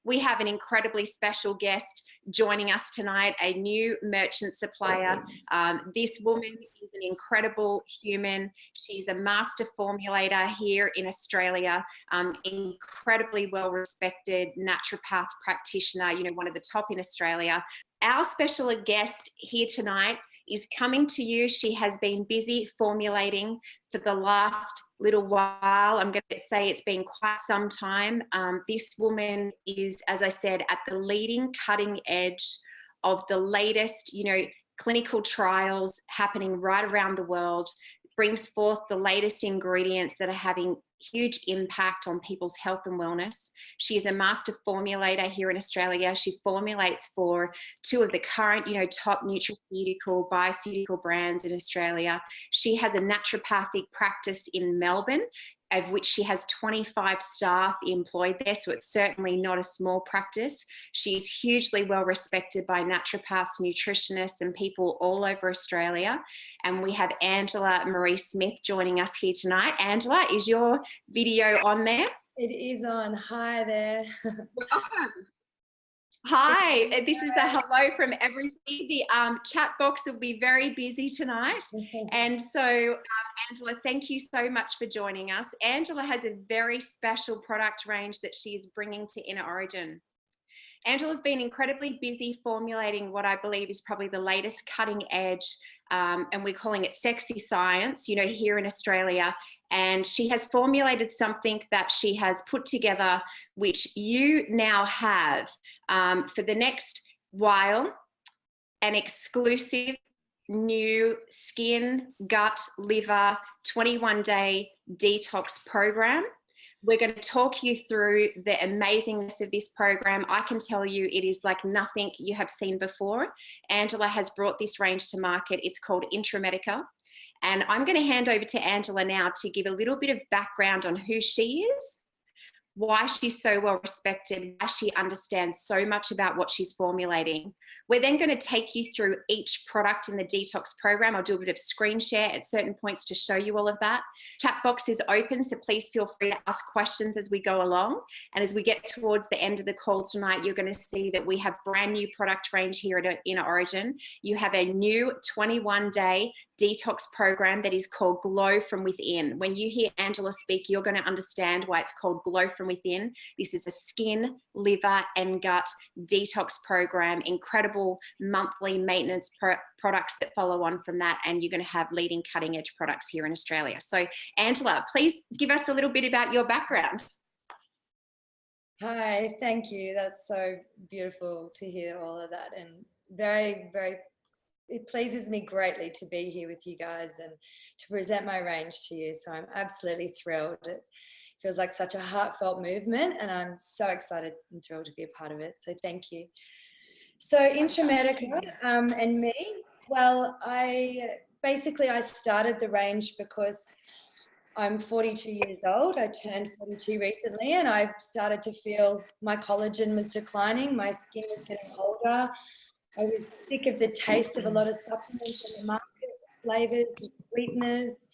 We have an incredibly special guest joining us tonight, a new merchant supplier. This woman is an incredible human. She's a master formulator here in Australia, incredibly well-respected naturopath practitioner, you know, one of the top in Australia. Our special guest here tonight is coming to you. She has been busy formulating for the last little while. I'm going to say it's been quite some time. This woman is, as I said, at the leading cutting edge of the latest, you know, clinical trials happening right around the world, brings forth the latest ingredients that are having huge impact on people's health and wellness. She is a master formulator here in Australia. She formulates for two of the current, you know, top nutraceutical, bioceutical brands in Australia. She has a naturopathic practice in Melbourne, of which she has 25 staff employed there, so it's certainly not a small practice. She's hugely well respected by naturopaths, nutritionists, and people all over Australia. And we have Angela Marie Smith joining us here tonight. Angela, is your video on there? It is on. Hi there. Welcome. Hi, this is a hello from everybody. The chat box will be very busy tonight. And so, Angela, thank you so much for joining us. Angela has a very special product range that she is bringing to Inner Origin. Angela's been incredibly busy formulating what I believe is probably the latest cutting edge, and we're calling it sexy science, you know, here in Australia. And she has formulated something that she has put together, which you now have for the next while, an exclusive new skin, gut, liver, 21-day detox program. We're going to talk you through the amazingness of this program. I can tell you it is like nothing you have seen before. Angela has brought this range to market. It's called Intrametica. And I'm going to hand over to Angela now to give a little bit of background on who she is, why she's so well respected, why she understands so much about what she's formulating. We're then going to take you through each product in the detox program. I'll do a bit of screen share at certain points to show you all of that. Chat box is open, so please feel free to ask questions as we go along. And as we get towards the end of the call tonight, you're going to see that we have brand new product range here at Inner Origin. You have a new 21-day detox program that is called Glow from Within. When you hear Angela speak, you're going to understand why it's called Glow from Within. This is a skin, liver, and gut detox program, incredible monthly maintenance products that follow on from that, and you're going to have leading cutting edge products here in Australia. So Angela, please give us a little bit about your background. Hi, thank you. That's so beautiful to hear all of that, and very, very, it pleases me greatly to be here with you guys and to present my range to you. So I'm absolutely thrilled. It feels like such a heartfelt movement, and I'm so excited and thrilled to be a part of it. So thank you. So Intrametica and me, well, I started the range because I'm 42 years old. I turned 42 recently, and I've started to feel my collagen was declining. My skin was getting older. I was sick of the taste of a lot of supplements in the market, flavors, and sweeteners.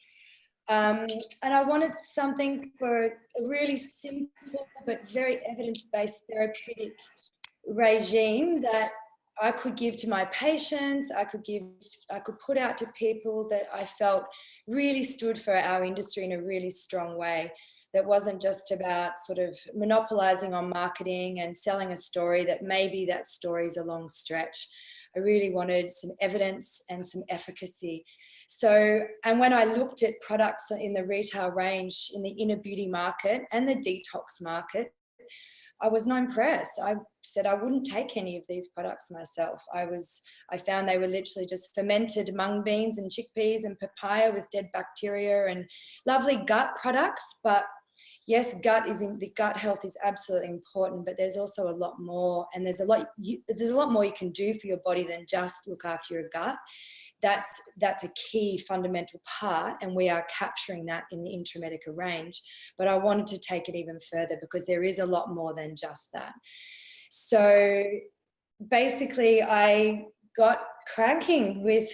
And I wanted something for a really simple but very evidence-based therapeutic regime that I could give to my patients, I could put out to people that I felt really stood for our industry in a really strong way, that wasn't just about sort of monopolizing on marketing and selling a story that maybe that story is a long stretch. I really wanted some evidence and some efficacy. So, and when I looked at products in the retail range, in the inner beauty market and the detox market, I was not impressed. I said I wouldn't take any of these products myself. I found they were literally just fermented mung beans and chickpeas and papaya with dead bacteria and lovely gut products. But yes, gut health is absolutely important, but there's also a lot more, and there's a lot more you can do for your body than just look after your gut. That's a key fundamental part, and we are capturing that in the Intrametica range. But I wanted to take it even further because there is a lot more than just that. So basically I got cranking with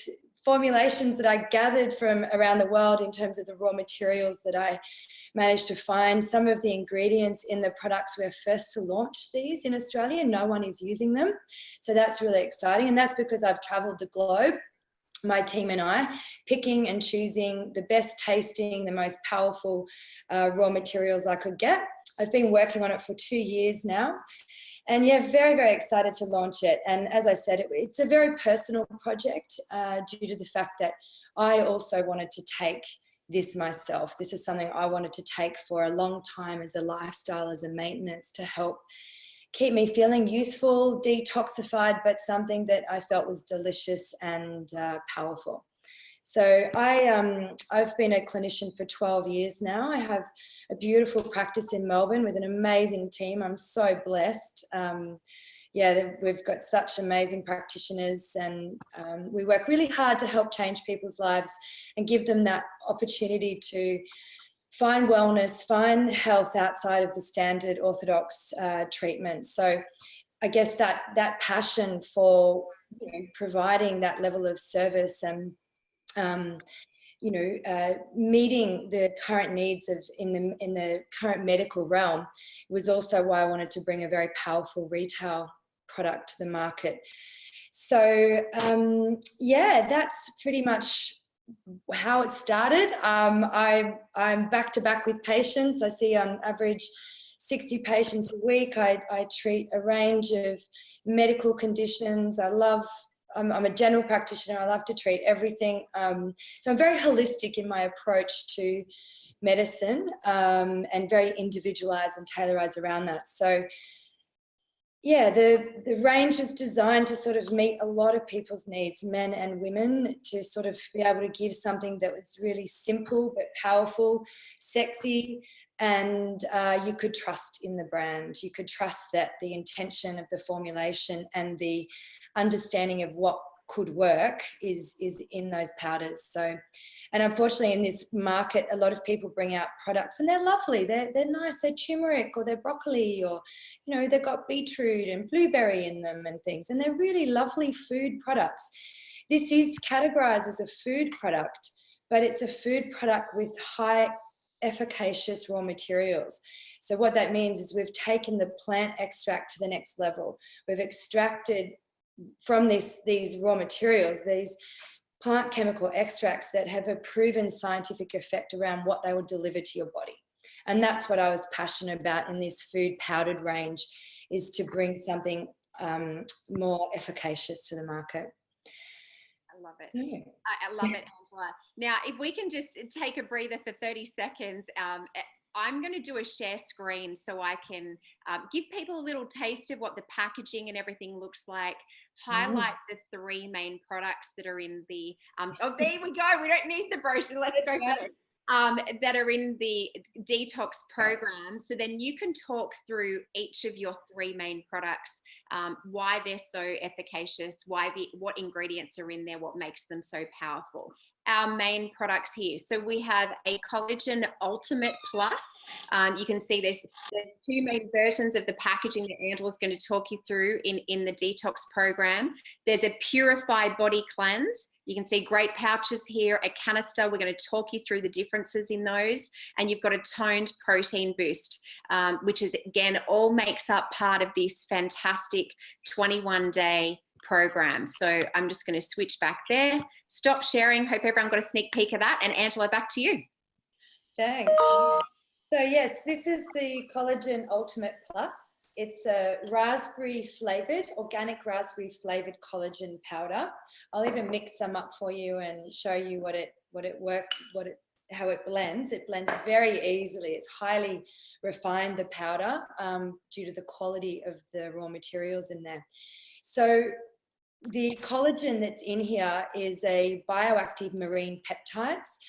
formulations that I gathered from around the world in terms of the raw materials that I managed to find. Some of the ingredients in the products, we're first to launch these in Australia. No one is using them. So that's really exciting. And that's because I've traveled the globe, my team and I, picking and choosing the best tasting, the most powerful raw materials I could get. I've been working on it for 2 years now. And yeah, very, very excited to launch it. And as I said, it's a very personal project due to the fact that I also wanted to take this myself. This is something I wanted to take for a long time as a lifestyle, as a maintenance, to help keep me feeling youthful, detoxified, but something that I felt was delicious and powerful. So I've been a clinician for 12 years now. I have a beautiful practice in Melbourne with an amazing team. I'm so blessed. Yeah, we've got such amazing practitioners, and we work really hard to help change people's lives and give them that opportunity to find wellness, find health outside of the standard orthodox treatment. So I guess that passion for, you know, providing that level of service and meeting the current needs of in the current medical realm was also why I wanted to bring a very powerful retail product to the market. So yeah, that's pretty much how it started. I'm back to back with patients. I see on average 60 patients a week. I treat a range of medical conditions. I'm a general practitioner. I love to treat everything. So I'm very holistic in my approach to medicine, and very individualized and tailorized around that. So yeah, the range is designed to sort of meet a lot of people's needs, men and women, to sort of be able to give something that was really simple but powerful, sexy, and you could trust in the brand. You could trust that the intention of the formulation and the understanding of what could work is in those powders. So, and unfortunately in this market, a lot of people bring out products and they're lovely, they're nice, they're turmeric or they're broccoli, or, you know, they've got beetroot and blueberry in them and things, and they're really lovely food products. This is categorized as a food product, but it's a food product with high efficacious raw materials. So what that means is we've taken the plant extract to the next level. We've extracted from these raw materials, these plant chemical extracts that have a proven scientific effect around what they will deliver to your body. And that's what I was passionate about in this food powdered range, is to bring something more efficacious to the market. I love it. Yeah. I love it, Angela. Now, if we can just take a breather for 30 seconds, I'm going to do a share screen so I can give people a little taste of what the packaging and everything looks like, highlight the 3 main products that are in the, oh, there we go. We don't need the brochure. Let's go for it. That are in the detox program. So then you can talk through each of your 3 main products, why they're so efficacious, what ingredients are in there, what makes them so powerful. Our main products here. So we have a collagen ultimate plus. You can see there's 2 main versions of the packaging that Angela's going to talk you through in the detox program. There's a purified body cleanse. You can see great pouches here, a canister. We're going to talk you through the differences in those. And you've got a toned protein boost, which is, again, all makes up part of this fantastic 21-day program. So I'm just going to switch back there, stop sharing. Hope everyone got a sneak peek of that. And Angela, back to you. Thanks. So yes, this is the Collagen Ultimate Plus. It's a raspberry flavored, organic raspberry flavored collagen powder. I'll even mix some up for you and show you how it blends. It blends very easily. It's highly refined, the powder, due to the quality of the raw materials in there. So the collagen that's in here is a bioactive marine peptides.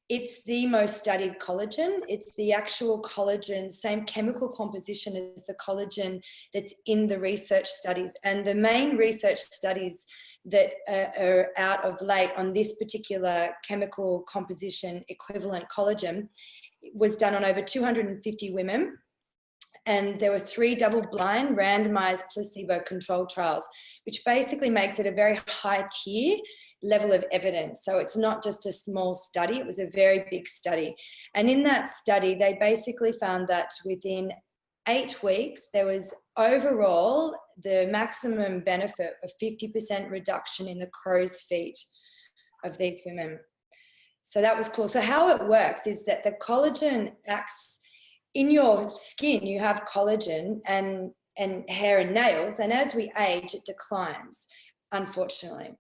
It's the most studied collagen. It's the actual collagen, same chemical composition as the collagen that's in the research studies. And the main research studies that are out of late on this particular chemical composition equivalent collagen was done on over 250 women. And there were 3 double-blind randomized placebo-controlled trials, which basically makes it a very high tier level of evidence. So it's not just a small study, it was a very big study. And in that study, they basically found that within 8 weeks, there was overall the maximum benefit of 50% reduction in the crow's feet of these women. So that was cool. So how it works is that the collagen acts in your skin. You have collagen and hair and nails, and as we age, it declines, unfortunately,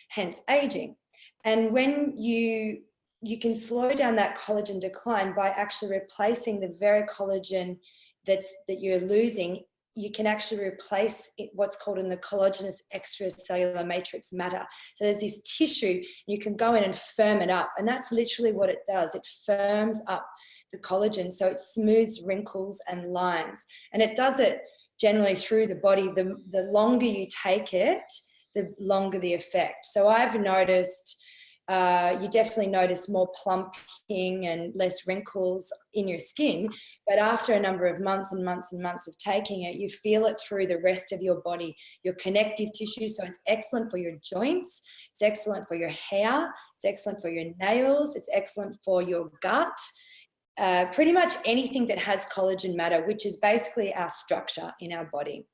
hence aging. And when you can slow down that collagen decline by actually replacing the very collagen that you're losing. You can actually replace what's called in the collagenous extracellular matrix matter. So there's this tissue, you can go in and firm it up. And that's literally what it does. It firms up the collagen. So it smooths wrinkles and lines. And it does it generally through the body. The longer you take it, the longer the effect. So I've noticed, you definitely notice more plumping and less wrinkles in your skin, but after a number of months and months and months of taking it, you feel it through the rest of your body, your connective tissue. So it's excellent for your joints, it's excellent for your hair, it's excellent for your nails, it's excellent for your gut, pretty much anything that has collagen matter, which is basically our structure in our body.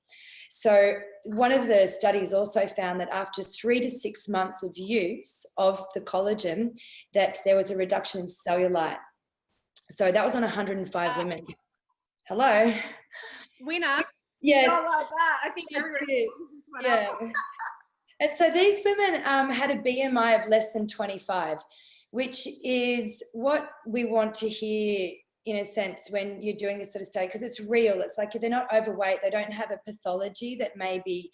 So one of the studies also found that after 3 to 6 months of use of the collagen, that there was a reduction in cellulite. So that was on 105 women. Hello. Winner. Yeah. Not like that. I think everybody just went up. And so these women had a BMI of less than 25, which is what we want to hear in a sense when you're doing this sort of study, because it's real. It's like they're not overweight, they don't have a pathology that may be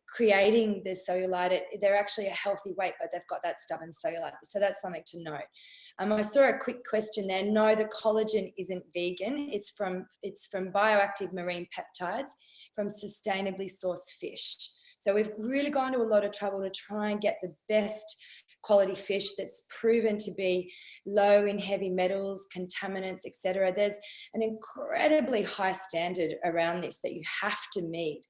creating the cellulite. They're actually a healthy weight, but they've got that stubborn cellulite. So that's something to note. I saw a quick question there. No, the collagen isn't vegan. It's from bioactive marine peptides from sustainably sourced fish. So we've really gone to a lot of trouble to try and get the best quality fish that's proven to be low in heavy metals, contaminants, etc. There's an incredibly high standard around this that you have to meet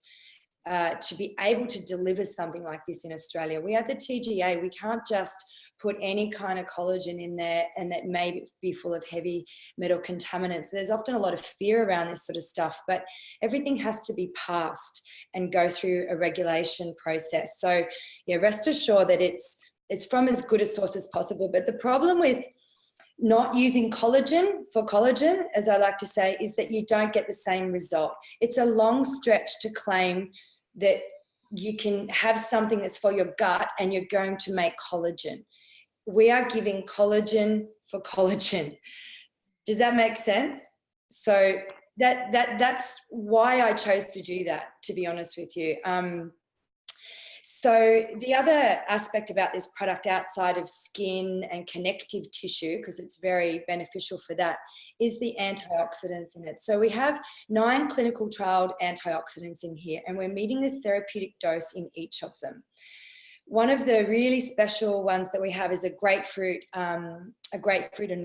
to be able to deliver something like this in Australia. We have the TGA. We can't just put any kind of collagen in there and that may be full of heavy metal contaminants. There's often a lot of fear around this sort of stuff, but everything has to be passed and go through a regulation process. So yeah, rest assured that it's from as good a source as possible. But the problem with not using collagen for collagen, as I like to say, is that you don't get the same result. It's a long stretch to claim that you can have something that's for your gut and you're going to make collagen. We are giving collagen for collagen. Does that make sense? So that's why I chose to do that, to be honest with you. So the other aspect about this product outside of skin and connective tissue, because it's very beneficial for that, is the antioxidants in it. So we have 9 clinical trialed antioxidants in here, and we're meeting the therapeutic dose in each of them. One of the really special ones that we have is a grapefruit and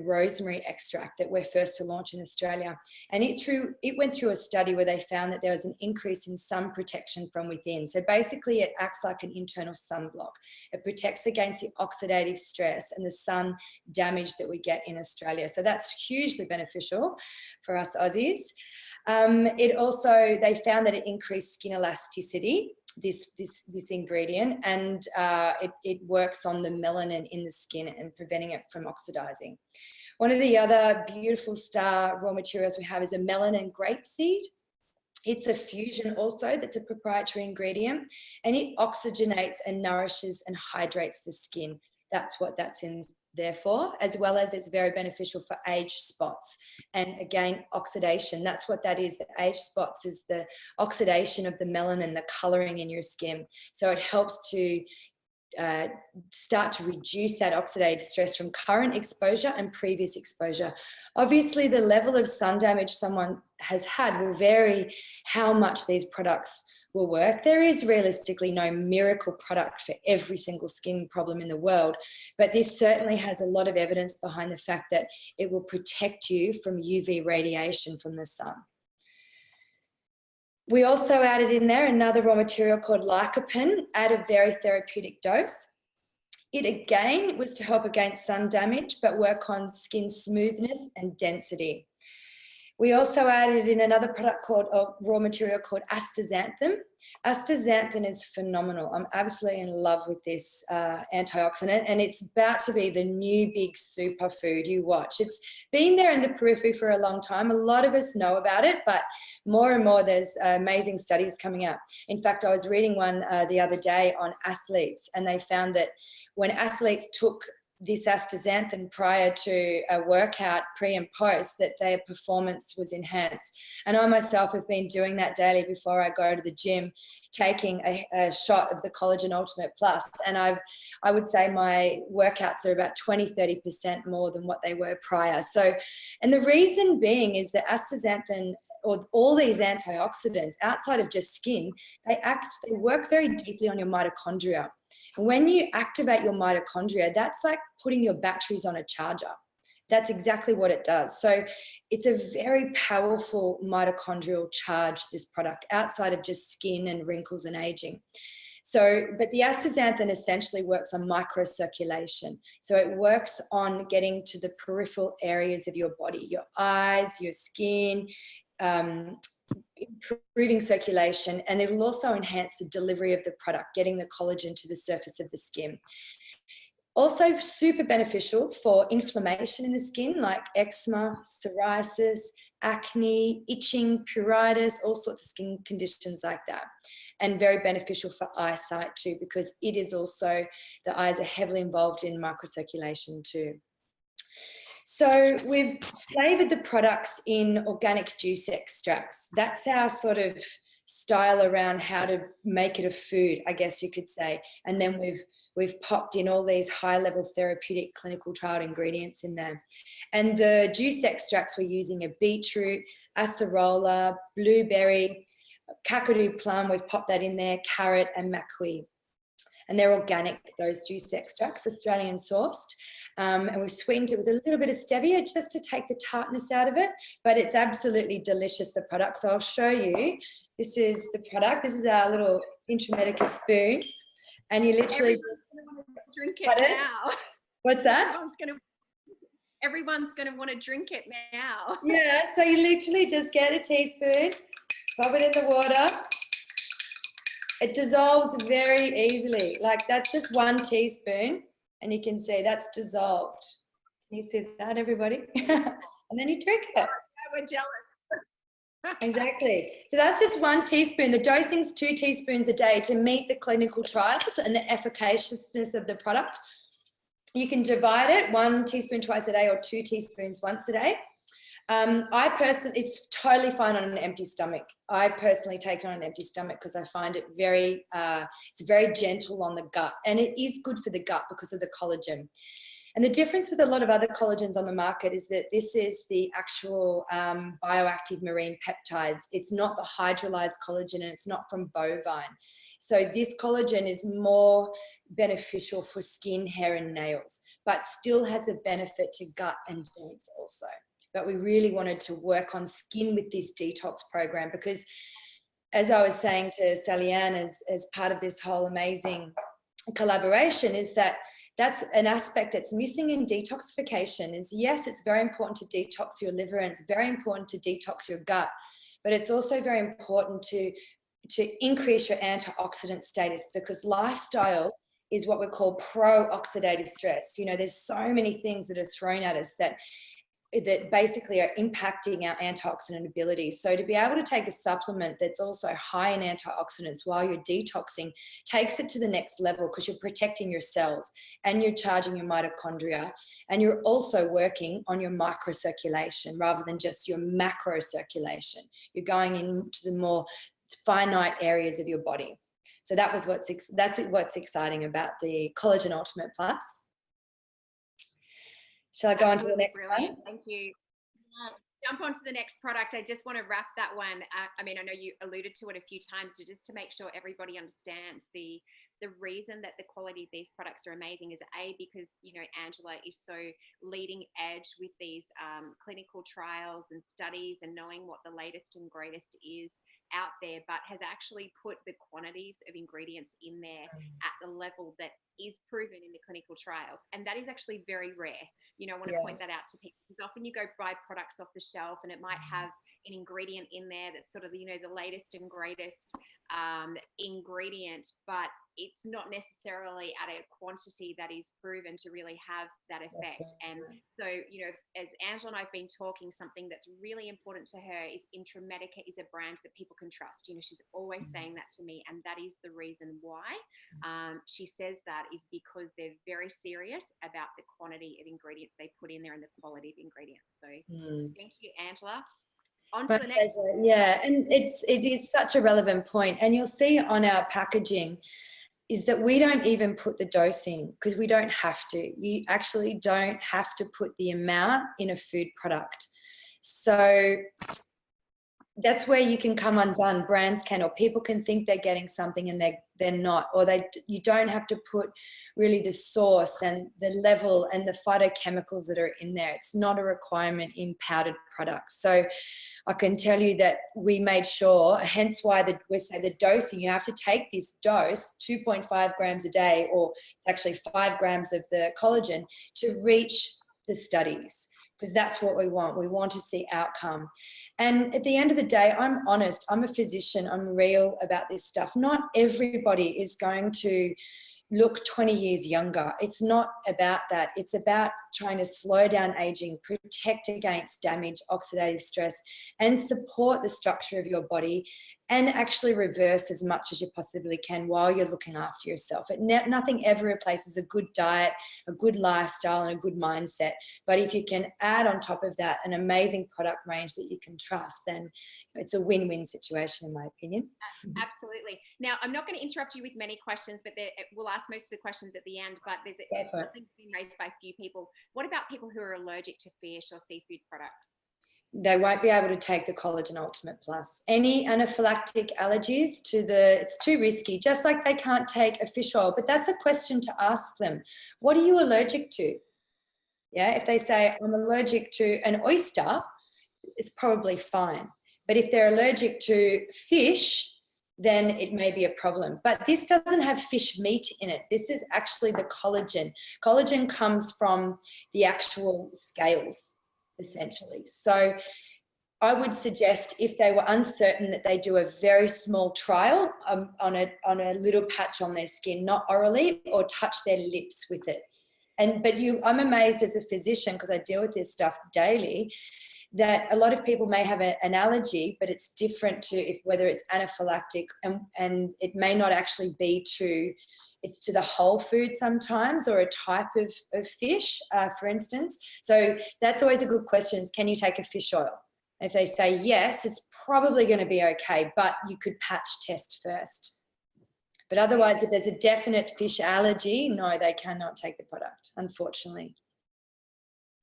rosemary extract that we're first to launch in Australia. And it went through a study where they found that there was an increase in sun protection from within. So basically it acts like an internal sunblock. It protects against the oxidative stress and the sun damage that we get in Australia. So that's hugely beneficial for us Aussies. They found that it increased skin elasticity, this ingredient, and it works on the melanin in the skin and preventing it from oxidizing. One of the other beautiful star raw materials we have is a melanin grapeseed. It's a fusion also, that's a proprietary ingredient, and it oxygenates and nourishes and hydrates the skin. That's what that's in there for, as well as it's very beneficial for age spots. And again, oxidation, that's what that is. The age spots is the oxidation of the melanin, the coloring in your skin. So it helps to start to reduce that oxidative stress from current exposure and previous exposure. Obviously, the level of sun damage someone has had will vary how much these products will work. There is realistically no miracle product for every single skin problem in the world, but this certainly has a lot of evidence behind the fact that it will protect you from UV radiation from the sun. We also added in there another raw material called lycopene at a very therapeutic dose. It again was to help against sun damage, but work on skin smoothness and density. We also added in another product called raw material called astaxanthin. Astaxanthin is phenomenal. I'm absolutely in love with this antioxidant, and it's about to be the new big superfood. You watch. It's been there in the periphery for a long time. A lot of us know about it, but more and more there's amazing studies coming out. In fact, I was reading one the other day on athletes, and they found that when athletes took this astaxanthin prior to a workout, pre and post, that their performance was enhanced. And I myself have been doing that daily before I go to the gym, taking a shot of the Collagen Ultimate Plus. And I would say my workouts are about 20-30% more than what they were prior. So, and the reason being is that astaxanthin, or all these antioxidants outside of just skin, they work very deeply on your mitochondria. And when you activate your mitochondria, that's like putting your batteries on a charger. That's exactly what it does. So it's a very powerful mitochondrial charge, this product, outside of just skin and wrinkles and aging. So, but the astaxanthin essentially works on microcirculation. So it works on getting to the peripheral areas of your body, your eyes, your skin, improving circulation, and it will also enhance the delivery of the product, getting the collagen to the surface of the skin. Also super beneficial for inflammation in the skin, like eczema, psoriasis, acne, itching, pruritus, all sorts of skin conditions like that. And very beneficial for eyesight too, because it is also, the eyes are heavily involved in microcirculation too. So we've flavored the products in organic juice extracts. That's our sort of style around how to make it a food, I guess you could say. And then we've popped in all these high-level therapeutic clinical trial ingredients in there. And the juice extracts, we're using a beetroot, acerola, blueberry, kakadu plum, we've popped that in there, carrot and maquis. And they're organic, those juice extracts, Australian sourced. And we've sweetened it with a little bit of stevia just to take the tartness out of it, but it's absolutely delicious, the product. So I'll show you. This is the product. This is our little Intrametica spoon. And you literally drink it now. What's that? Everyone's going to want to drink it now. Yeah, so you literally just get a teaspoon, pop it in the water. It dissolves very easily. Like that's just 1 teaspoon and you can see that's dissolved. Can you see that, everybody? And then you drink it. We're jealous. Exactly. So that's just 1 teaspoon. The dosing's 2 teaspoons a day to meet the clinical trials and the efficaciousness of the product. You can divide it 1 teaspoon twice a day or 2 teaspoons once a day. I personally, it's totally fine on an empty stomach. I personally take it on an empty stomach because I find it very, it's very gentle on the gut, and it is good for the gut because of the collagen. And the difference with a lot of other collagens on the market is that this is the actual bioactive marine peptides. It's not the hydrolyzed collagen, and it's not from bovine. So this collagen is more beneficial for skin, hair, and nails, but still has a benefit to gut and joints also. But we really wanted to work on skin with this detox program because, as I was saying to Sally Ann, as part of this whole amazing collaboration, is that that's an aspect that's missing in detoxification. Is yes, it's very important to detox your liver, and it's very important to detox your gut, but it's also very important to increase your antioxidant status, because lifestyle is what we call pro-oxidative stress. You know, there's so many things that are thrown at us that basically are impacting our antioxidant ability. So to be able to take a supplement that's also high in antioxidants while you're detoxing takes it to the next level, because you're protecting your cells and you're charging your mitochondria, and you're also working on your microcirculation rather than just your macrocirculation. You're going into the more finite areas of your body. So that's what's exciting about the Collagen Ultimate Plus. Shall I go on to the next one? Thank you. Jump on to the next product. I just want to wrap that one. I mean, I know you alluded to it a few times, so just to make sure everybody understands the reason that the quality of these products are amazing is because, you know, Angela is so leading edge with these clinical trials and studies and knowing what the latest and greatest is out there, but has actually put the quantities of ingredients in there at the level that is proven in the clinical trials. And that is actually very rare. You know, I want to point that out to people, because often you go buy products off the shelf and it might have an ingredient in there that's sort of, you know, the latest and greatest ingredient, but it's not necessarily at a quantity that is proven to really have that effect. And so, you know, as Angela and I've been talking, something that's really important to her is Intrametica is a brand that people can trust. You know, she's always saying that to me, and that is the reason why. She says that is because they're very serious about the quantity of ingredients they put in there and the quality of ingredients. So thank you, Angela. On to the next. Yeah, and it is such a relevant point. And you'll see on our packaging is that we don't even put the dosing, because we don't have to. You actually don't have to put the amount in a food product. So that's where you can come undone. Brands can, or people can think they're getting something and they're not, or you don't have to put really the source and the level and the phytochemicals that are in there. It's not a requirement in powdered products. So I can tell you that we made sure, hence why we say the dosing, you have to take this dose, 2.5 grams a day, or it's actually 5 grams of the collagen to reach the studies, because that's what we want. We want to see outcome. And at the end of the day, I'm honest, I'm a physician, I'm real about this stuff. Not everybody is going to look 20 years younger. It's not about that. It's about trying to slow down aging, protect against damage, oxidative stress, and support the structure of your body, and actually reverse as much as you possibly can while you're looking after yourself. Nothing ever replaces a good diet, a good lifestyle, and a good mindset. But if you can add on top of that an amazing product range that you can trust, then it's a win-win situation, in my opinion. Absolutely. Now, I'm not going to interrupt you with many questions, but we'll ask most of the questions at the end. But there's something been raised by a few people. What about people who are allergic to fish or seafood products? They won't be able to take the Collagen Ultimate Plus. Any anaphylactic allergies it's too risky, just like they can't take a fish oil. But that's a question to ask them. What are you allergic to? Yeah, if they say, I'm allergic to an oyster, it's probably fine. But if they're allergic to fish, then it may be a problem. But this doesn't have fish meat in it. This is actually the collagen. Collagen comes from the actual scales, essentially. So I would suggest, if they were uncertain, that they do a very small trial on a little patch on their skin, not orally, or touch their lips with it. But I'm amazed as a physician, because I deal with this stuff daily, that a lot of people may have an allergy, but it's different to whether it's anaphylactic, and it may not actually be to the whole food sometimes, or a type of fish, for instance. So that's always a good question, is can you take a fish oil? If they say yes, it's probably going to be okay, but you could patch test first. But otherwise, if there's a definite fish allergy, no, they cannot take the product, unfortunately.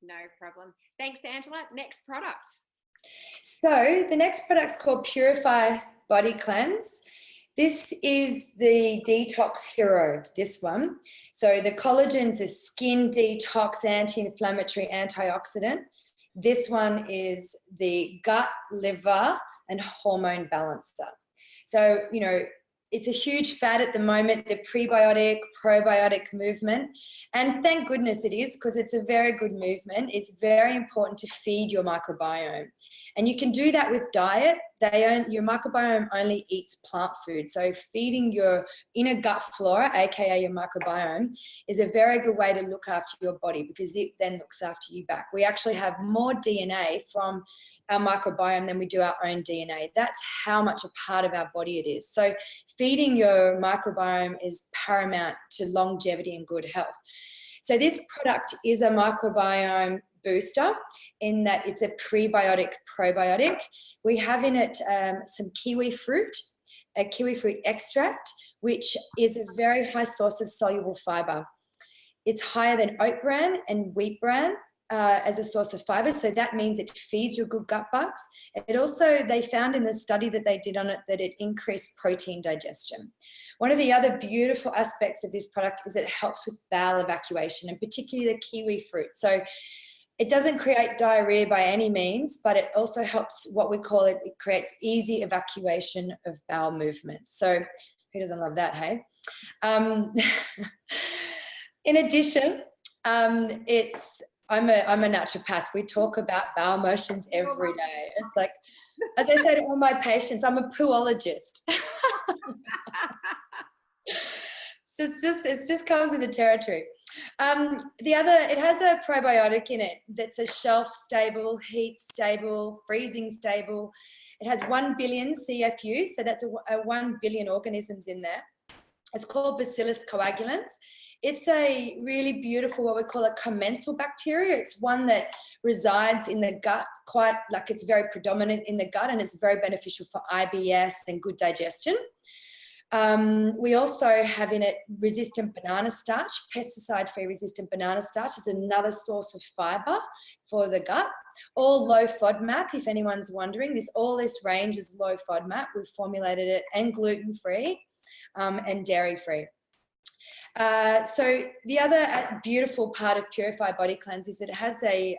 No problem. Thanks, Angela. Next product. So the next product's called Purify Body Cleanse. This is the detox hero, this one. So the collagen's a skin detox, anti-inflammatory, antioxidant. This one is the gut, liver, and hormone balancer. So, you know, it's a huge fad at the moment, the prebiotic, probiotic movement. And thank goodness it is, because it's a very good movement. It's very important to feed your microbiome. And you can do that with diet. Your microbiome only eats plant food. So feeding your inner gut flora, aka your microbiome, is a very good way to look after your body, because it then looks after you back. We actually have more DNA from our microbiome than we do our own DNA. That's how much a part of our body it is. So feeding your microbiome is paramount to longevity and good health. So this product is a microbiome booster, in that it's a prebiotic probiotic. We have in it some kiwi fruit, a kiwi fruit extract, which is a very high source of soluble fiber. It's higher than oat bran and wheat bran as a source of fiber. So that means it feeds your good gut bugs. It also, they found in the study that they did on it, that it increased protein digestion. One of the other beautiful aspects of this product is that it helps with bowel evacuation, and particularly the kiwi fruit. So It doesn't create diarrhea by any means, but it also helps, what we call it, it creates easy evacuation of bowel movements. So who doesn't love that, hey? In addition, I'm a naturopath. We talk about bowel motions every day. It's like, as I say to all my patients, I'm a pooologist. It just comes with the territory. It has a probiotic in it that's a shelf stable, heat stable, freezing stable. It has 1 billion CFU, so that's a 1 billion organisms in there. It's called Bacillus coagulans. It's a really beautiful, what we call a commensal bacteria. It's one that resides in the gut, quite like it's very predominant in the gut, and it's very beneficial for IBS and good digestion. We also have in it resistant banana starch. Pesticide-free resistant banana starch is another source of fiber for the gut. All low FODMAP, if anyone's wondering. All this range is low FODMAP. We've formulated it, and gluten-free and dairy-free. So the other beautiful part of Purified Body Cleanse is that it has a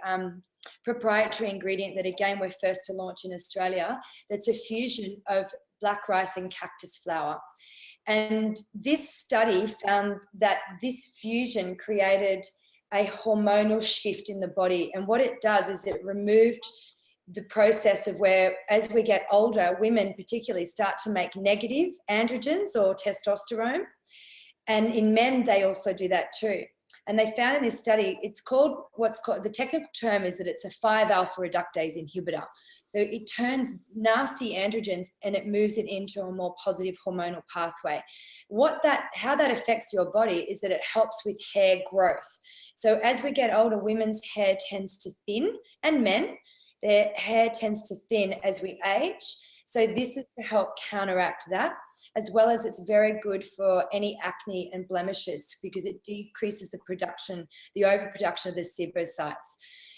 proprietary ingredient that, again, we're first to launch in Australia, that's a fusion of black rice and cactus flower. And this study found that this fusion created a hormonal shift in the body. And what it does is it removed the process of where, as we get older, women particularly start to make negative androgens or testosterone. And in men, they also do that too. And they found in this study, the technical term is that it's a 5-alpha reductase inhibitor. So it turns nasty androgens and it moves it into a more positive hormonal pathway. How that affects your body is that it helps with hair growth. So as we get older, women's hair tends to thin, and men, their hair tends to thin as we age. So this is to help counteract that, as well as it's very good for any acne and blemishes because it decreases the overproduction of the sebaceous.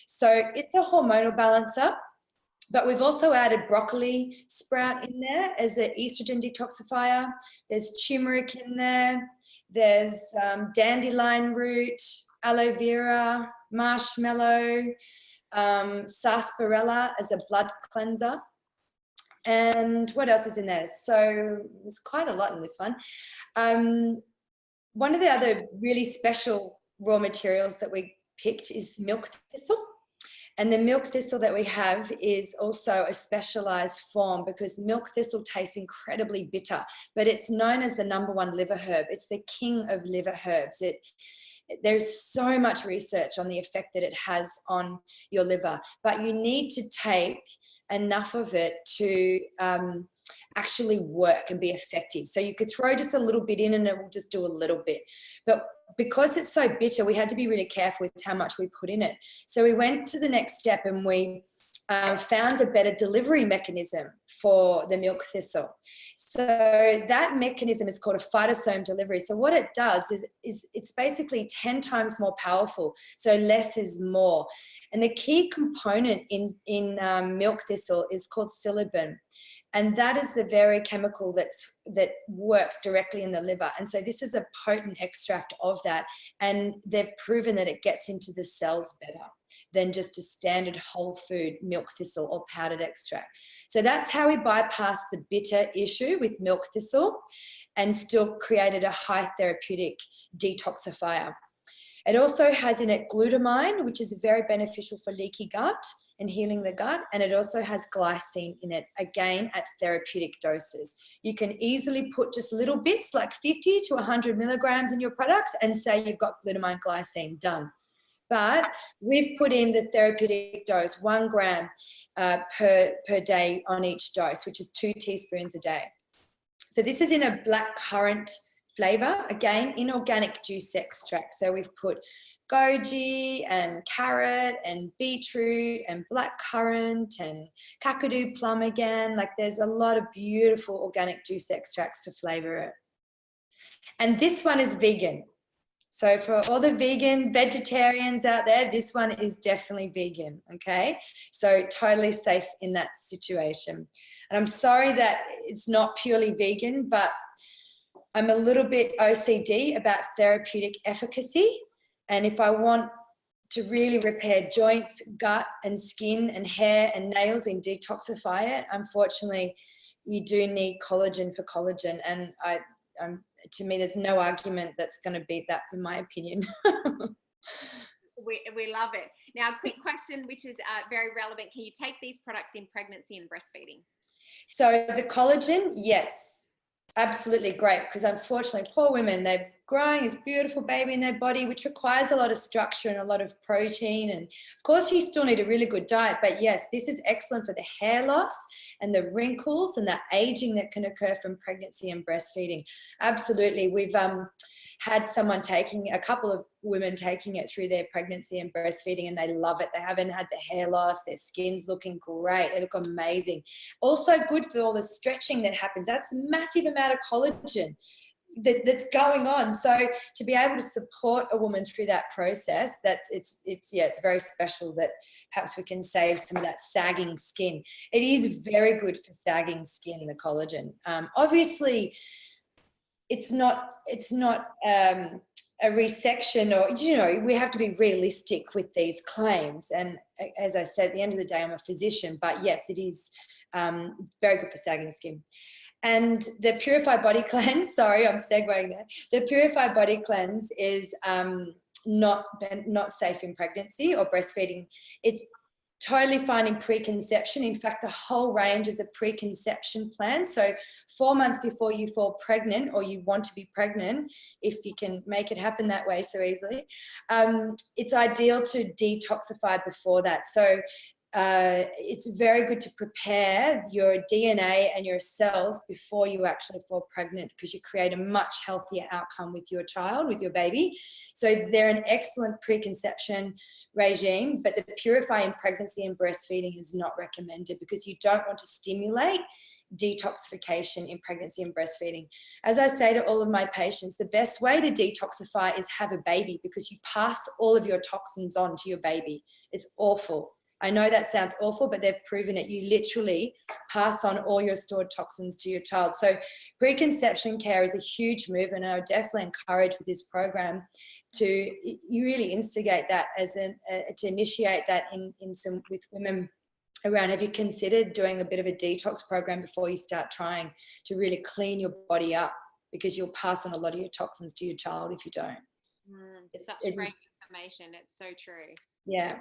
So it's a hormonal balancer. But we've also added broccoli sprout in there as an estrogen detoxifier. There's turmeric in there. There's dandelion root, aloe vera, marshmallow, sarsaparilla as a blood cleanser. And what else is in there? So there's quite a lot in this one. One of the other really special raw materials that we picked is milk thistle. And the milk thistle that we have is also a specialized form because milk thistle tastes incredibly bitter, but it's known as the #1 liver herb. It's the king of liver herbs. There's so much research on the effect that it has on your liver, but you need to take enough of it to actually work and be effective. So you could throw just a little bit in and it will just do a little bit. But because it's so bitter, we had to be really careful with how much we put in it. So we went to the next step and we found a better delivery mechanism for the milk thistle. So that mechanism is called a phytosome delivery. So what it does is it's basically 10 times more powerful. So less is more. And the key component in milk thistle is called psilocybin. And that is the very chemical that works directly in the liver. And so this is a potent extract of that. And they've proven that it gets into the cells better than just a standard whole food milk thistle or powdered extract. So that's how we bypassed the bitter issue with milk thistle and still created a high therapeutic detoxifier. It also has in it glutamine, which is very beneficial for leaky gut and healing the gut. And it also has glycine in it, again, at therapeutic doses. You can easily put just little bits like 50 to 100 milligrams in your products and say you've got glutamine glycine, done. But we've put in the therapeutic dose, 1 gram per day on each dose, which is 2 teaspoons a day. So this is in a black currant flavor, again, inorganic juice extract. So we've put goji and carrot and beetroot and black currant and kakadu plum again. Like there's a lot of beautiful organic juice extracts to flavor it. And this one is vegan. So for all the vegetarians out there, this one is definitely vegan, okay? So totally safe in that situation. And I'm sorry that it's not purely vegan, but I'm a little bit OCD about therapeutic efficacy. And if I want to really repair joints, gut and skin and hair and nails and detoxify it. Unfortunately, you do need collagen for collagen, and to me, there's no argument that's going to beat that, in my opinion. We love it. Now, a quick question, which is very relevant. Can you take these products in pregnancy and breastfeeding? So the collagen, yes, absolutely great, because unfortunately, poor women, they're growing this beautiful baby in their body, which requires a lot of structure and a lot of protein. And of course, you still need a really good diet. But yes, this is excellent for the hair loss and the wrinkles and the aging that can occur from pregnancy and breastfeeding. Absolutely. We've had a couple of women taking it through their pregnancy and breastfeeding, and they love it. They haven't had the hair loss. Their skin's looking great. They look amazing. Also good for all the stretching that happens. That's a massive amount of collagen that's going on. So to be able to support a woman through that process, it's very special that perhaps we can save some of that sagging skin. It is very good for sagging skin, the collagen. Obviously, it's not a resection, or, we have to be realistic with these claims. And as I said, at the end of the day, I'm a physician, but yes, it is very good for sagging skin. And the Purified Body Cleanse, sorry, I'm segueing there. The Purified Body Cleanse is not safe in pregnancy or breastfeeding. It's totally fine in preconception. In fact, the whole range is a preconception plan. So 4 months before you fall pregnant, or you want to be pregnant, if you can make it happen that way so easily, it's ideal to detoxify before that. So it's very good to prepare your DNA and your cells before you actually fall pregnant, because you create a much healthier outcome with your child, with your baby. So they're an excellent preconception regime, but the Purify in pregnancy and breastfeeding is not recommended, because you don't want to stimulate detoxification in pregnancy and breastfeeding. As I say to all of my patients, the best way to detoxify is have a baby, because you pass all of your toxins on to your baby. It's awful. I know that sounds awful, but they've proven it. You literally pass on all your stored toxins to your child. So preconception care is a huge movement, and I would definitely encourage with this program to really instigate that to initiate that with women around. Have you considered doing a bit of a detox program before you start trying to really clean your body up, because you'll pass on a lot of your toxins to your child if you don't. It's such great information. It's so true. Yeah.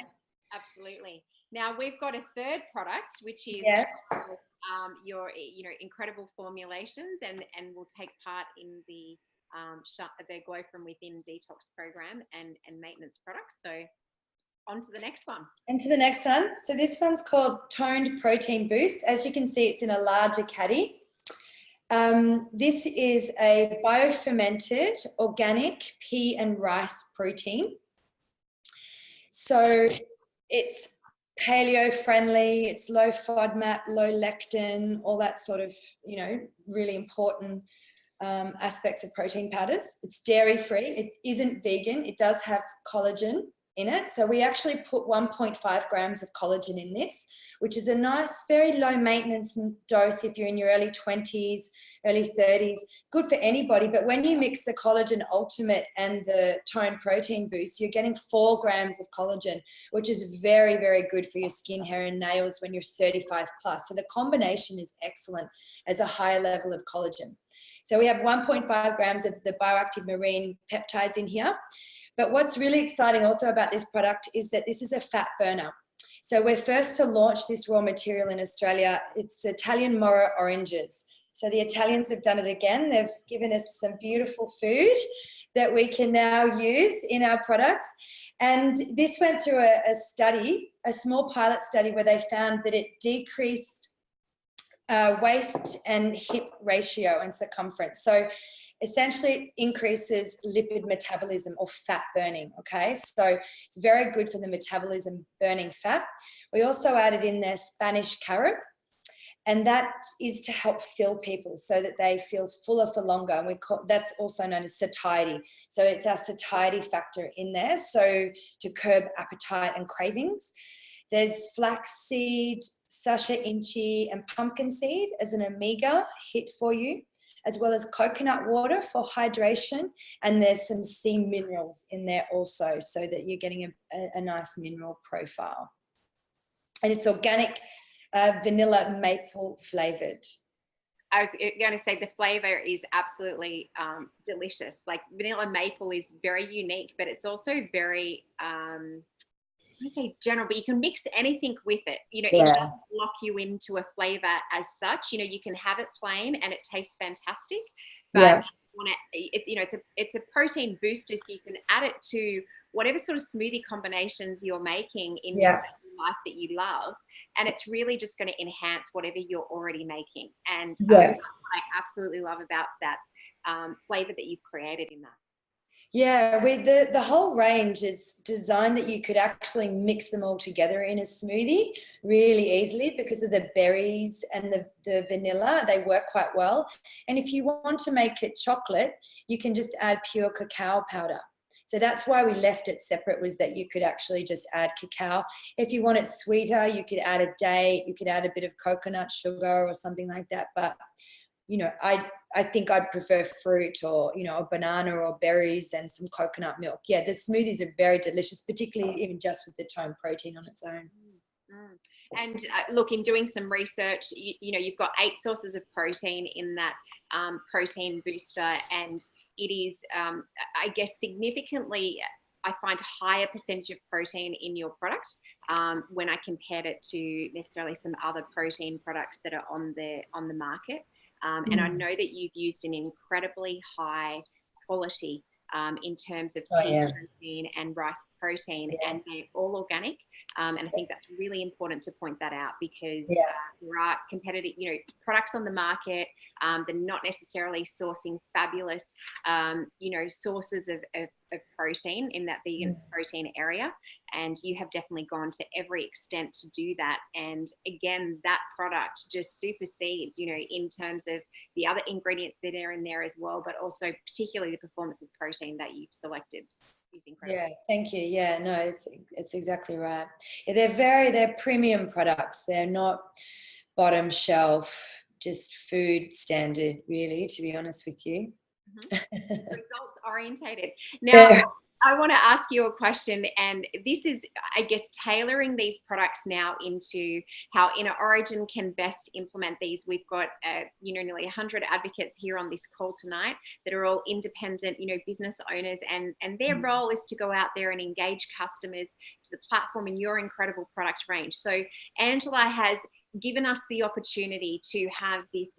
Absolutely. Now we've got a third product, which is your incredible formulations, and will take part in the Glow from Within detox program and maintenance products. So on to the next one. So this one's called Toned Protein Boost. As you can see, it's in a larger caddy. This is a biofermented organic pea and rice protein. So it's paleo friendly, it's low FODMAP, low lectin, all that sort of, really important aspects of protein powders. It's dairy free, it isn't vegan, it does have collagen in it. So we actually put 1.5 grams of collagen in this, which is a nice, very low maintenance dose if you're in your early 20s, early 30s, good for anybody. But when you mix the Collagen Ultimate and the Toned Protein Boost, you're getting 4 grams of collagen, which is very, very good for your skin, hair and nails when you're 35 plus. So the combination is excellent as a higher level of collagen. So we have 1.5 grams of the bioactive marine peptides in here. But what's really exciting also about this product is that this is a fat burner. So we're first to launch this raw material in Australia. It's Italian Mora oranges. So the Italians have done it again. They've given us some beautiful food that we can now use in our products. And this went through a study, a small pilot study, where they found that it decreased waist and hip ratio and circumference. So essentially it increases lipid metabolism or fat burning, okay? So it's very good for the metabolism burning fat. We also added in there Spanish carob, and that is to help fill people so that they feel fuller for longer. And that's also known as satiety. So it's our satiety factor in there, so to curb appetite and cravings. There's flaxseed, sacha inchi, and pumpkin seed as an omega hit for you. as well as coconut water for hydration. And there's some sea minerals in there also, so that you're getting a nice mineral profile. And it's organic, vanilla maple flavored. I was going to say the flavor is absolutely delicious. Like vanilla maple is very unique, but it's also very, I say general, but you can mix anything with it. You know, it doesn't lock you into a flavor as such. You know, you can have it plain and it tastes fantastic, but it's a protein booster, so you can add it to whatever sort of smoothie combinations you're making in your daily life that you love, and it's really just going to enhance whatever you're already making. And that's what I absolutely love about that flavor that you've created in that. Yeah, the whole range is designed that you could actually mix them all together in a smoothie really easily because of the berries and the vanilla. They work quite well. And if you want to make it chocolate, you can just add pure cacao powder. So that's why we left it separate, was that you could actually just add cacao. If you want it sweeter, you could add a date, you could add a bit of coconut sugar or something like that. But, you know, I think I'd prefer fruit or, you know, a banana or berries and some coconut milk. Yeah, the smoothies are very delicious, particularly even just with the tone protein on its own. And look, in doing some research, you know, you've got 8 sources of protein in that protein booster, and it is, I guess, significantly, I find, higher percentage of protein in your product when I compared it to necessarily some other protein products that are on the market. And I know that you've used an incredibly high quality in terms of pea protein and rice protein, and they're all organic. And I think that's really important to point that out, because there are competitive, you know, products on the market. They're not necessarily sourcing fabulous, you know, sources of protein in that vegan protein area. And you have definitely gone to every extent to do that. And again, that product just supersedes, you know, in terms of the other ingredients that are in there as well, but also particularly the performance of protein that you've selected. Yeah, thank you. Yeah, no, it's exactly right. Yeah, they're premium products. They're not bottom shelf, just food standard, really, to be honest with you. Results orientated. Now, I want to ask you a question, and this is, I guess, tailoring these products now into how Inner Origin can best implement these. We've got, you know, nearly 100 advocates here on this call tonight that are all independent, you know, business owners, and their role is to go out there and engage customers to the platform and your incredible product range. So Angela has given us the opportunity to have this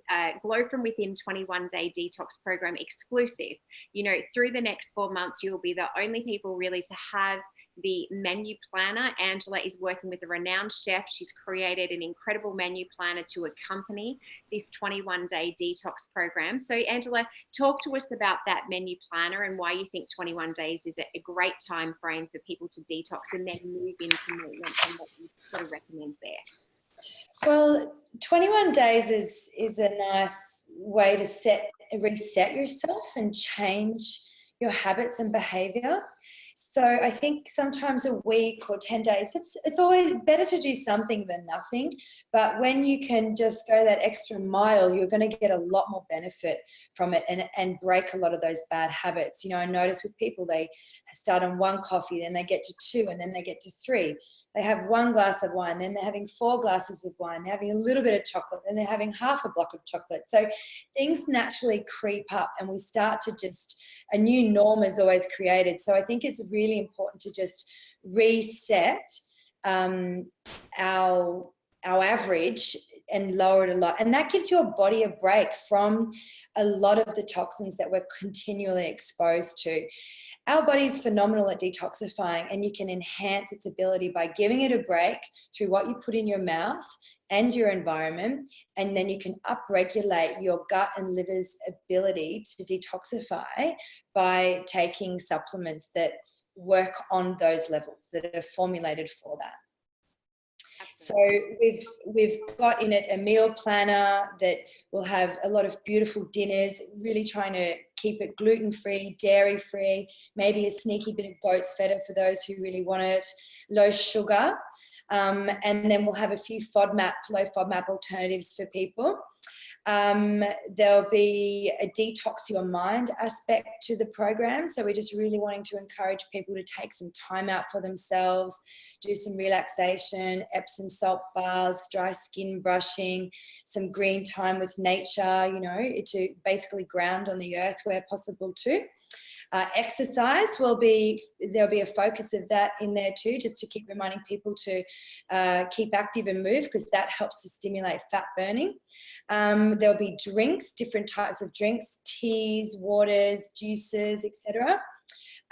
Glow from Within 21-day detox program exclusive. You know, through the next 4 months, you'll be the only people really to have the menu planner. Angela is working with a renowned chef. She's created an incredible menu planner to accompany this 21-day detox program. So Angela, talk to us about that menu planner and why you think 21 days is a great time frame for people to detox and then move into maintenance, and what you sort of recommend there. Well, 21 days is a nice way to reset yourself and change your habits and behavior. So I think sometimes a week or 10 days, it's always better to do something than nothing. But when you can just go that extra mile, you're going to get a lot more benefit from it and break a lot of those bad habits. You know, I notice with people, they start on 1 coffee, then they get to 2, and then they get to 3. They have 1 glass of wine, then they're having 4 glasses of wine, they're having a little bit of chocolate, then they're having half a block of chocolate. So things naturally creep up, and we start to just, a new norm is always created. So I think it's really important to just reset our average and lower it a lot. And that gives your body a break from a lot of the toxins that we're continually exposed to. Our body's phenomenal at detoxifying, and you can enhance its ability by giving it a break through what you put in your mouth and your environment, and then you can upregulate your gut and liver's ability to detoxify by taking supplements that work on those levels, that are formulated for that. So we've got in it a meal planner that will have a lot of beautiful dinners, really trying to keep it gluten-free, dairy-free, maybe a sneaky bit of goat's feta for those who really want it, low sugar. And then we'll have a few low FODMAP alternatives for people. There'll be a detox your mind aspect to the program. So we're just really wanting to encourage people to take some time out for themselves, do some relaxation, Epsom salt baths, dry skin brushing, some green time with nature, you know, to basically ground on the earth where possible too. Exercise there'll be a focus of that in there too, just to keep reminding people to keep active and move, because that helps to stimulate fat burning. There'll be drinks, different types of drinks, teas, waters, juices, etc.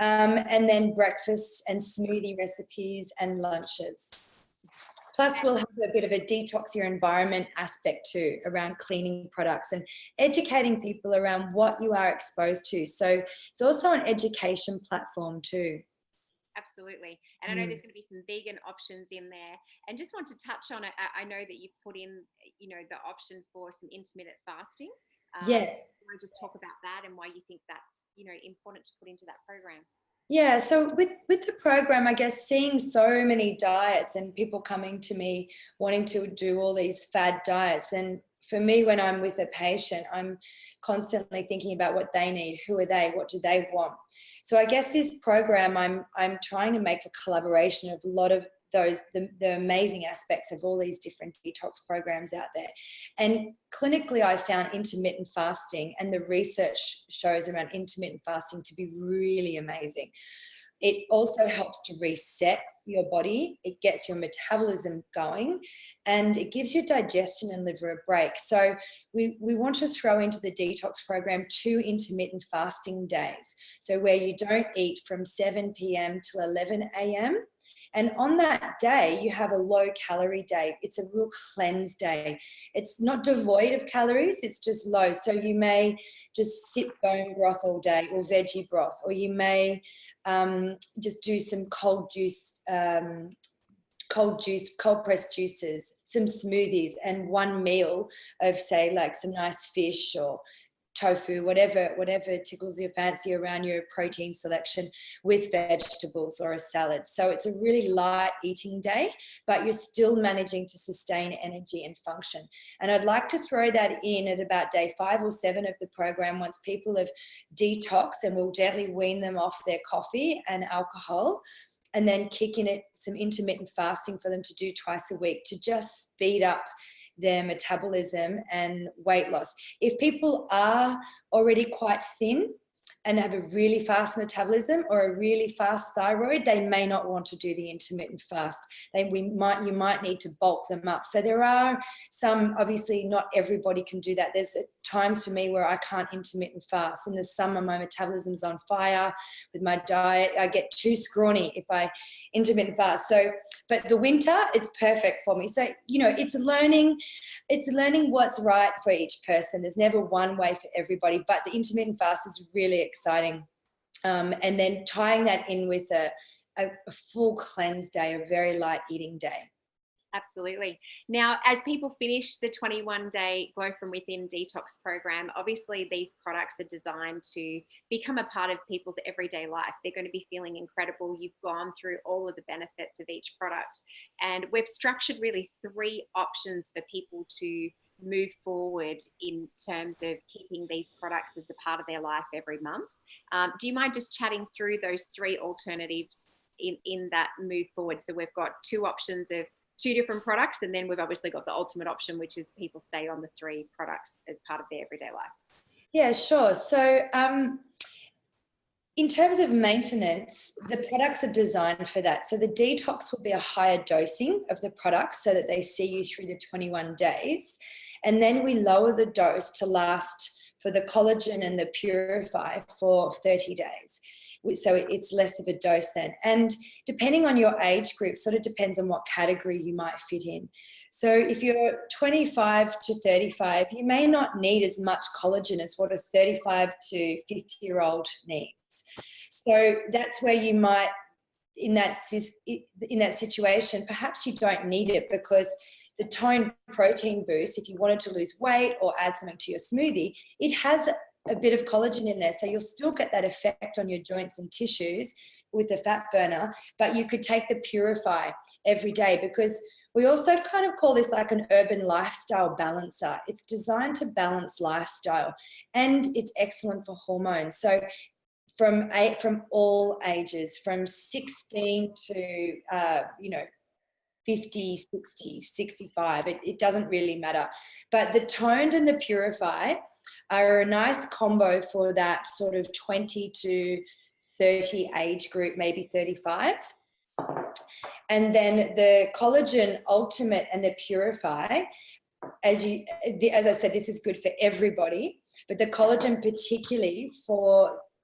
And then breakfast and smoothie recipes and lunches. Plus, we'll have a bit of a detox your environment aspect too, around cleaning products and educating people around what you are exposed to. So it's also an education platform too. Absolutely. And I know there's going to be some vegan options in there. And just want to touch on it. I know that you've put in, you know, the option for some intermittent fasting. Yes. I want to just talk about that and why you think that's, you know, important to put into that program. Yeah, so with the program, I guess seeing so many diets and people coming to me wanting to do all these fad diets, and for me, when I'm with a patient, I'm constantly thinking about what they need, who are they, what do they want. So I guess this program, I'm trying to make a collaboration of a lot of those, the amazing aspects of all these different detox programs out there. And clinically, I found intermittent fasting and the research shows around intermittent fasting to be really amazing. It also helps to reset your body. It gets your metabolism going and it gives your digestion and liver a break. So we want to throw into the detox program 2 intermittent fasting days. So where you don't eat from 7 p.m. till 11 a.m. And on that day, you have a low calorie day. It's a real cleanse day. It's not devoid of calories, it's just low. So you may just sip bone broth all day or veggie broth, or you may just do some cold pressed juices, some smoothies, and one meal of, say, like some nice fish or tofu, whatever tickles your fancy around your protein selection, with vegetables or a salad. So it's a really light eating day, but you're still managing to sustain energy and function. And I'd like to throw that in at about day 5 or 7 of the program, once people have detoxed, and we'll gently wean them off their coffee and alcohol, and then kick in some intermittent fasting for them to do twice a week to just speed up their metabolism and weight loss. If people are already quite thin and have a really fast metabolism or a really fast thyroid, they may not want to do the intermittent fast. You might need to bulk them up. So there are some, obviously not everybody can do that. There's times for me where I can't intermittent fast. In the summer, my metabolism's on fire with my diet. I get too scrawny if I intermittent fast. So, but the winter, it's perfect for me. So, you know, it's learning what's right for each person. There's never one way for everybody, but the intermittent fast is really exciting. And then tying that in with a full cleanse day, a very light eating day. Absolutely. Now, as people finish the 21-day Glow from Within detox program, obviously these products are designed to become a part of people's everyday life. They're going to be feeling incredible. You've gone through all of the benefits of each product. And we've structured really 3 options for people to move forward in terms of keeping these products as a part of their life every month. Do you mind just chatting through those 3 alternatives in that move forward? So we've got 2 options of 2 different products, and then we've obviously got the ultimate option, which is people stay on the 3 products as part of their everyday life. Yeah, sure. So in terms of maintenance, the products are designed for that. So the detox will be a higher dosing of the products so that they see you through the 21 days. And then we lower the dose to last for the collagen and the purify for 30 days. So it's less of a dose then. And depending on your age group, sort of depends on what category you might fit in. So if you're 25 to 35, you may not need as much collagen as what a 35 to 50-year-old needs. So that's where you might, in that situation, perhaps you don't need it, because the toned protein boost, if you wanted to lose weight or add something to your smoothie, it has a bit of collagen in there. So you'll still get that effect on your joints and tissues with the fat burner, but you could take the Purify every day, because We also kind of call this like an urban lifestyle balancer. It's designed to balance lifestyle, and it's excellent for hormones. So from all ages, from 16 to 50, 60, 65, it doesn't really matter. But the toned and the purify are a nice combo for that sort of 20 to 30 age group, maybe 35. And then the collagen ultimate and the purify, as I said, this is good for everybody, but the collagen particularly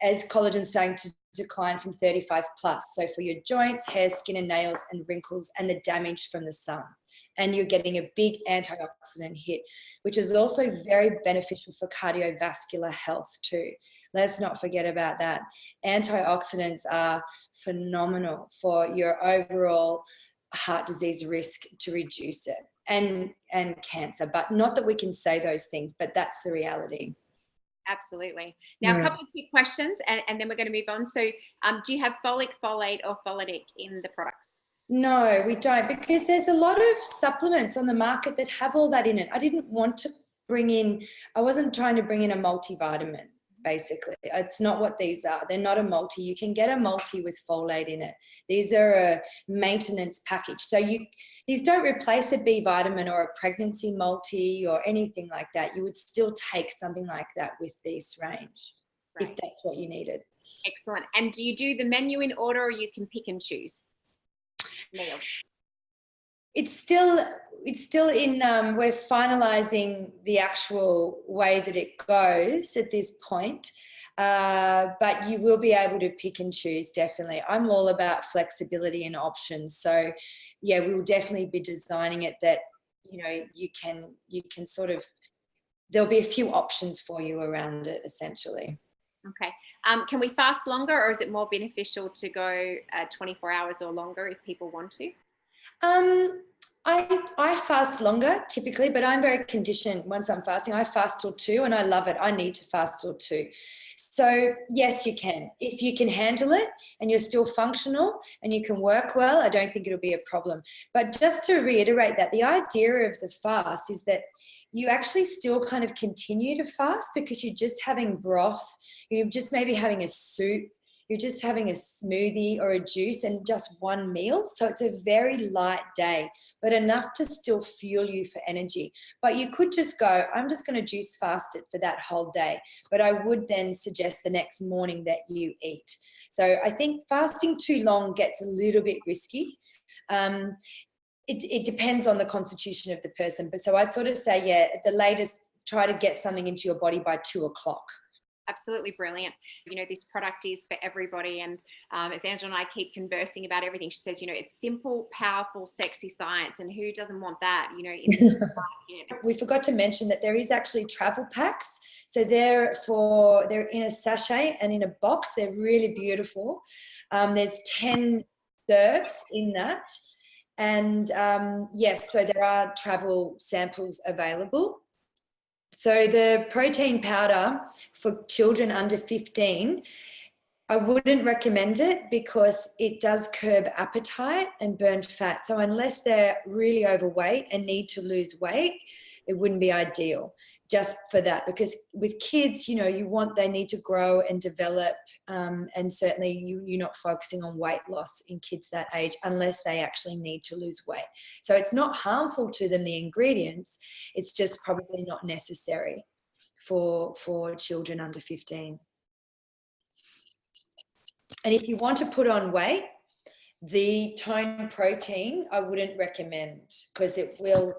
as collagen's starting to decline from 35 plus. So for your joints, hair, skin and nails and wrinkles and the damage from the sun. And you're getting a big antioxidant hit, which is also very beneficial for cardiovascular health too. Let's not forget about that. Antioxidants are phenomenal for your overall heart disease risk, to reduce it, and cancer. But not that we can say those things, but that's the reality. Absolutely. Now, a couple of quick questions, and then we're going to move on. So do you have folic, folate or folitic in the products? No, we don't, because there's a lot of supplements on the market that have all that in it. I wasn't trying to bring in a multivitamin, basically. It's not what these are. They're not a multi. You can get a multi with folate in it. These are a maintenance package. So these don't replace a B vitamin or a pregnancy multi or anything like that. You would still take something like that with this range, if that's what you needed. Excellent. And do you do the menu in order, or you can pick and choose meals? It's still in, we're finalizing the actual way that it goes at this point. But you will be able to pick and choose, definitely. I'm all about flexibility and options. So yeah, we will definitely be designing it that, you can sort of, there'll be a few options for you around it, essentially. Okay. Can we fast longer, or is it more beneficial to go 24 hours or longer if people want to? I fast longer typically, but I'm very conditioned. Once I'm fasting, I fast till 2 and I love it. I need to fast till 2. So yes, you can. If you can handle it and you're still functional and you can work well, I don't think it'll be a problem. But just to reiterate that, the idea of the fast is that you actually still kind of continue to fast, because you're just having broth, you're just maybe having a soup, you're just having a smoothie or a juice and just one meal. So it's a very light day, but enough to still fuel you for energy. But you could just go, I'm just going to juice fast it for that whole day. But I would then suggest the next morning that you eat. So I think fasting too long gets a little bit risky. It depends on the constitution of the person. But so I'd sort of say, yeah, at the latest, try to get something into your body by 2 o'clock. Absolutely brilliant. This product is for everybody. And as Angela and I keep conversing about everything, she says, it's simple, powerful, sexy science. And who doesn't want that, in the market? We forgot to mention that there is actually travel packs. So they're in a sachet and in a box. They're really beautiful. There's 10 serves in that. And yes, so there are travel samples available. So the protein powder for children under 15, I wouldn't recommend it because it does curb appetite and burn fat. So unless they're really overweight and need to lose weight, it wouldn't be ideal just for that. Because with kids, they need to grow and develop, and certainly you're not focusing on weight loss in kids that age unless they actually need to lose weight. So it's not harmful to them, the ingredients, it's just probably not necessary for children under 15. And if you want to put on weight, the tone protein, I wouldn't recommend, because it will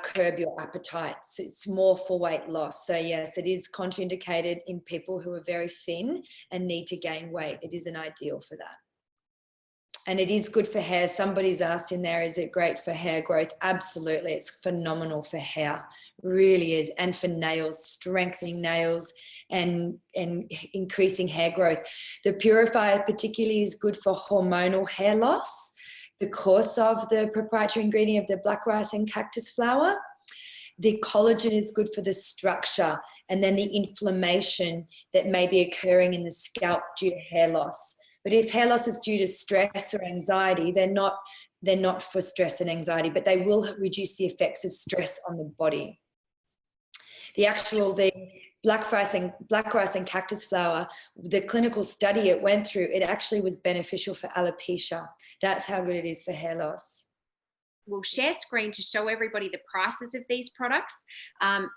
curb your appetite. So it's more for weight loss. So yes, it is contraindicated in people who are very thin and need to gain weight. It isn't ideal for that. And it is good for hair. Somebody's asked in there, is it great for hair growth? Absolutely. It's phenomenal for hair. Really is. And for nails, strengthening nails and increasing hair growth. The purifier particularly is good for hormonal hair loss because of the proprietary ingredient of the black rice and cactus flower. The collagen is good for the structure and then the inflammation that may be occurring in the scalp due to hair loss. But if hair loss is due to stress or anxiety, they're not They're not for stress and anxiety, but they will reduce the effects of stress on the body. The black rice and cactus flower, the clinical study it went through, it actually was beneficial for alopecia. That's how good it is for hair loss. We'll share screen to show everybody the prices of these products,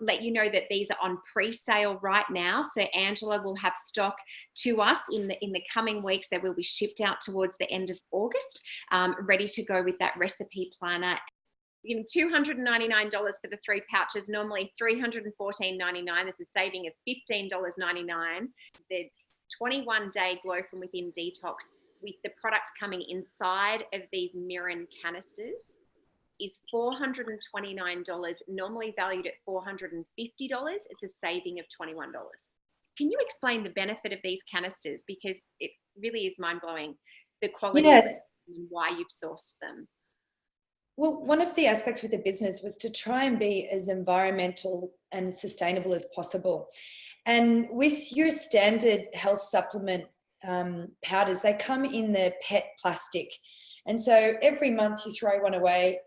let you know that these are on pre-sale right now. So Angela will have stock to us in the coming weeks that will be shipped out towards the end of August, ready to go with that recipe planner. Even $299 for the 3 pouches, normally $314.99. There's a saving of $15.99. The 21-day Glow from Within detox with the products coming inside of these Mirren canisters is $429, normally valued at $450. It's a saving of $21. Can you explain the benefit of these canisters? Because it really is mind-blowing, the quality of them and why you've sourced them. Well, one of the aspects with the business was to try and be as environmental and sustainable as possible. And with your standard health supplement powders, they come in the PET plastic. And so every month you throw one away.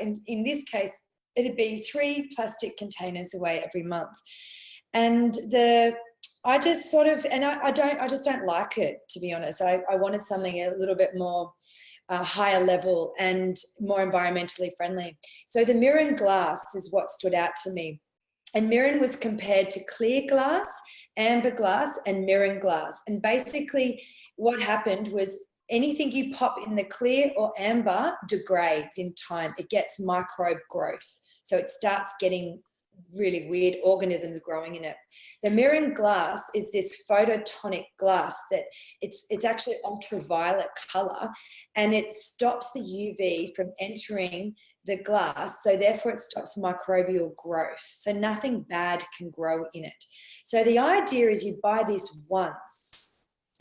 And in this case, it'd be 3 plastic containers away every month. And I just don't like it, to be honest. I wanted something a little bit more higher level and more environmentally friendly. So the Mirren glass is what stood out to me. And Mirren was compared to clear glass, amber glass, and Mirren glass. And basically what happened was anything you pop in the clear or amber degrades in time. It gets microbe growth. So it starts getting really weird organisms growing in it. The Mirren glass is this photonic glass that it's actually ultraviolet color, and it stops the UV from entering the glass. So therefore it stops microbial growth. So nothing bad can grow in it. So the idea is you buy this once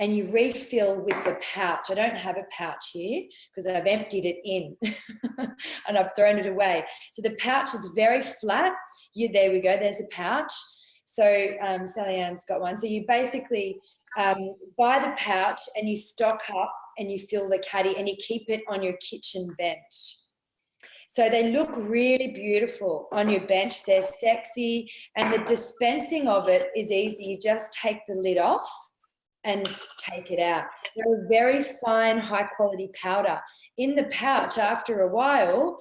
and you refill with the pouch. I don't have a pouch here because I've emptied it in and I've thrown it away. So the pouch is very flat. There we go, there's a pouch. So Sally Ann's got one. So you basically buy the pouch and you stock up and you fill the caddy and you keep it on your kitchen bench. So they look really beautiful on your bench. They're sexy, and the dispensing of it is easy. You just take the lid off and take it out. They're a very fine, high quality powder. In the pouch, after a while,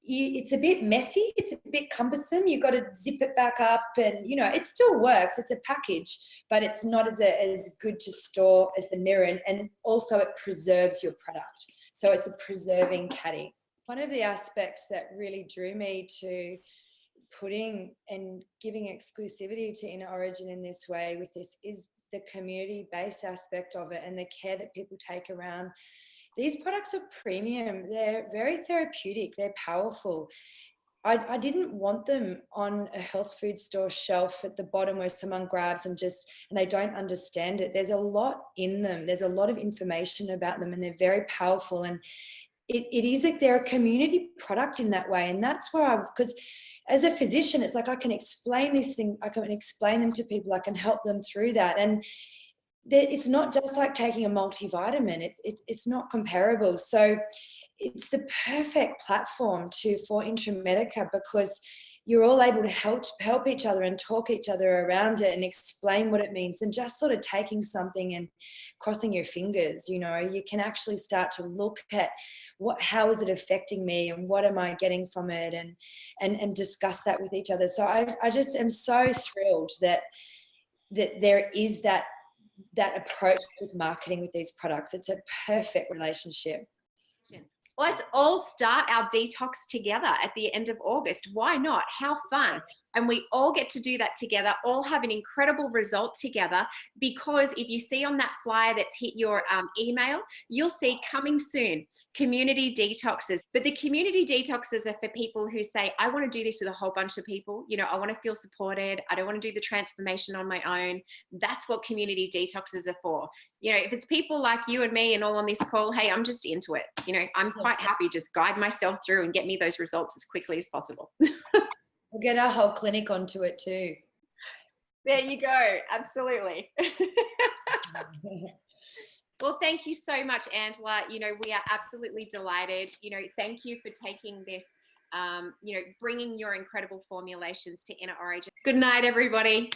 it's a bit messy, it's a bit cumbersome. You've got to zip it back up, and it still works. It's a package, but it's not as good to store as the Mirren, and also it preserves your product. So it's a preserving caddy. One of the aspects that really drew me to putting and giving exclusivity to Inner Origin in this way with this is the community-based aspect of it and the care that people take around. These products are premium. They're very therapeutic. They're powerful. I didn't want them on a health food store shelf at the bottom where someone grabs and they don't understand it. There's a lot in them. There's a lot of information about them, and they're very powerful. And it is like they're a community product in that way. And that's where because as a physician, it's like I can explain this thing, I can explain them to people, I can help them through that. And it's not just like taking a multivitamin, it's not comparable. So it's the perfect platform for Intrametica, because you're all able to help each other and talk each other around it and explain what it means, and just sort of taking something and crossing your fingers. You can actually start to look at how is it affecting me and what am I getting from it, and discuss that with each other. So I just am so thrilled that there is that approach with marketing with these products. It's a perfect relationship. Let's all start our detox together at the end of August. Why not? How fun. And we all get to do that together, all have an incredible result together, because if you see on that flyer that's hit your email, you'll see coming soon, community detoxes. But the community detoxes are for people who say, I want to do this with a whole bunch of people. I want to feel supported. I don't want to do the transformation on my own. That's what community detoxes are for. If it's people like you and me and all on this call, hey, I'm just into it. I'm quite happy just guide myself through and get me those results as quickly as possible. We'll get our whole clinic onto it too. There you go. Absolutely. Well, thank you so much, Angela. You know, we are absolutely delighted. You know, thank you for taking this, you know, bringing your incredible formulations to Inner Origin. Good night, everybody.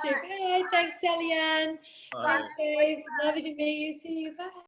Bye. Thanks, Sally Ann. Bye. Thanks, Dave. Lovely to meet you. See you. Bye.